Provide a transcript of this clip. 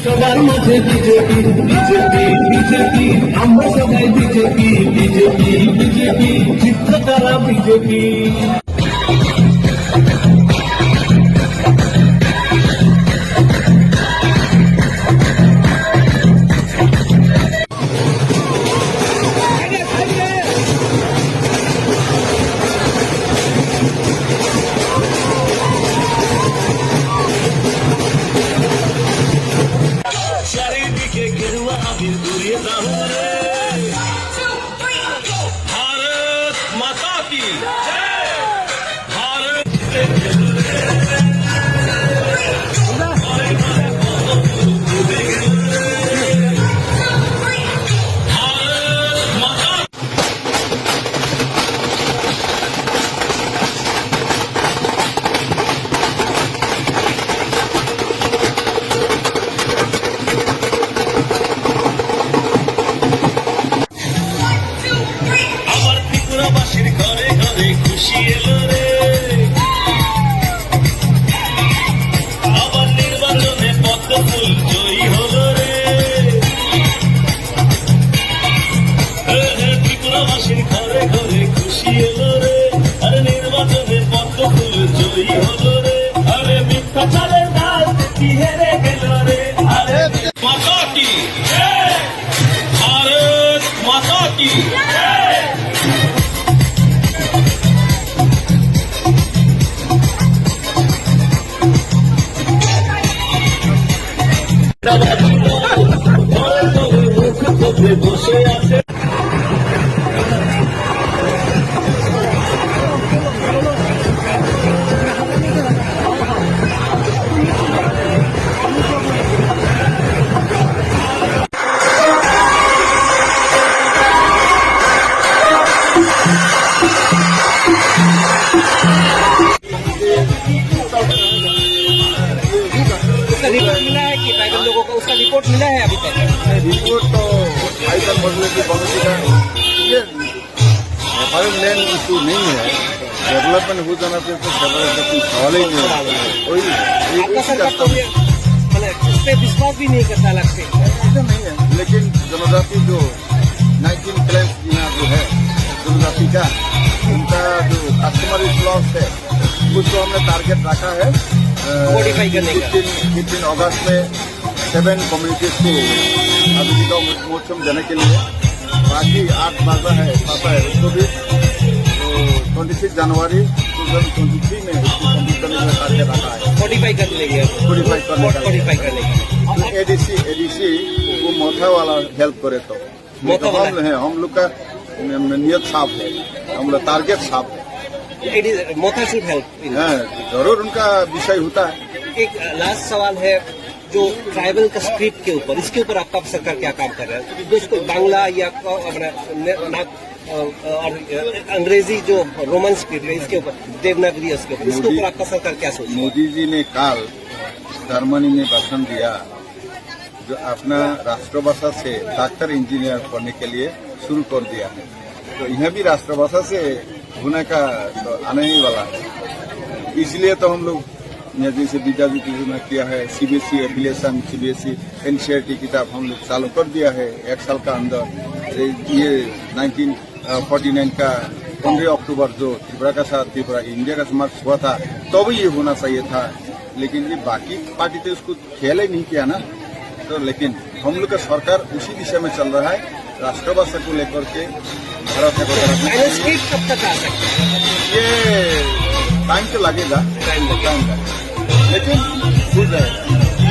সবার মাঝে BJP BJP BJP আমরা সবাই বিজেপি বিজেপি বিজেপি চিত্রকলা বিজেপি। চারিদিকে গেরুয়া আবির ঘুরিয়ে দাও রে, ভারত মাতা কি ভারত। ত্রিপুরাবাসীর ঘরে ঘরে খুশি এলো রে, আবার নির্বাচনে পদ্ম ফুল জয়ী হলো রে। ত্রিপুরাবাসীর ঘরে ঘরে খুশি এলো রে, আর নির্বাচনে পদ্ম ফুল জয়ী হলো রে। আরে মিথ্যা চালের রাজনীতি হেরে গেল রে। আরে মাতা কি ভারত মাতা কি। বসে আছে रिपोर्ट मिला है कि ट्राइबल लोगों को उसका रिपोर्ट मिला है अभी तक? रिपोर्ट तो आजकल बदले की पॉलिसी का ये हमारे लैंड इशू नहीं है, डेवलपमेंट हो जाना चाहिए, तो डेवलपमेंट का कोई सवाल ही नहीं है। कोई आपका सरकार तो मतलब इस पे विश्वास भी नहीं करता लगते ऐसा नहीं है। लेकिन जनजाति जो 19 क्लेम्स यहाँ जो है जनजाति का, उनका जो कस्टमर लॉस है उसको हमने टारगेट रखा है मॉडिफाई करने का। 15 अगस्त में 7 कम्युनिटीज को आजीविका महोत्सव देने के लिए, बाकी 8 पता है उसको भी। तो 26 जनवरी 2023 में इसको कम्प्लीट करने का टारगेट रखा है। मॉडिफाई कर लेंगे, मॉडिफाई करने का। एडीसी को मोथा वाला हेल्प करे तो हम लोग का नियत साफ है, हम लोग टारगेट साफ है। मोथा शुड हेल्प। जरूर उनका विषय होता है। एक लास्ट सवाल है, जो ट्राइबल का स्क्रिप्ट के ऊपर, इसके ऊपर आपका सरकार क्या काम कर रहा है? दोस्तों बांग्ला या और अंग्रेजी जो रोमन स्क्रिप्ट है इसके ऊपर, देवनागरी इसके ऊपर आपका सरकार क्या सोच? मोदी जी ने कल जर्मनी में भाषण दिया, जो अपना राष्ट्रभाषा से डॉक्टर इंजीनियर पढ़ने के लिए शुरू कर दिया है। तो यहाँ भी राष्ट्रभाषा से होने का तो आने ही वाला है। इसलिए तो हम लोग जैसे विद्याज्योति योजना किया है, सीबीएसई एफिलिएशन, सीबीएसई एनसीईआरटी किताब हम लोग चालू कर दिया है 1 साल का अंदर। ये 1949 का 15 अक्टूबर जो त्रिपुरा का साथ त्रिपुरा इंडिया का समाज हुआ था, तब ये होना चाहिए था। लेकिन ये बाकी पार्टी तो इसको ख्याल ही नहीं किया ना। तो लेकिन हम लोग का सरकार उसी दिशा में चल रहा है, राष्ट्रभाषा को लेकर के भारत में कब तक आ सकता है? ये टाइम तो लगेगा, लेकिन हो जाएगा।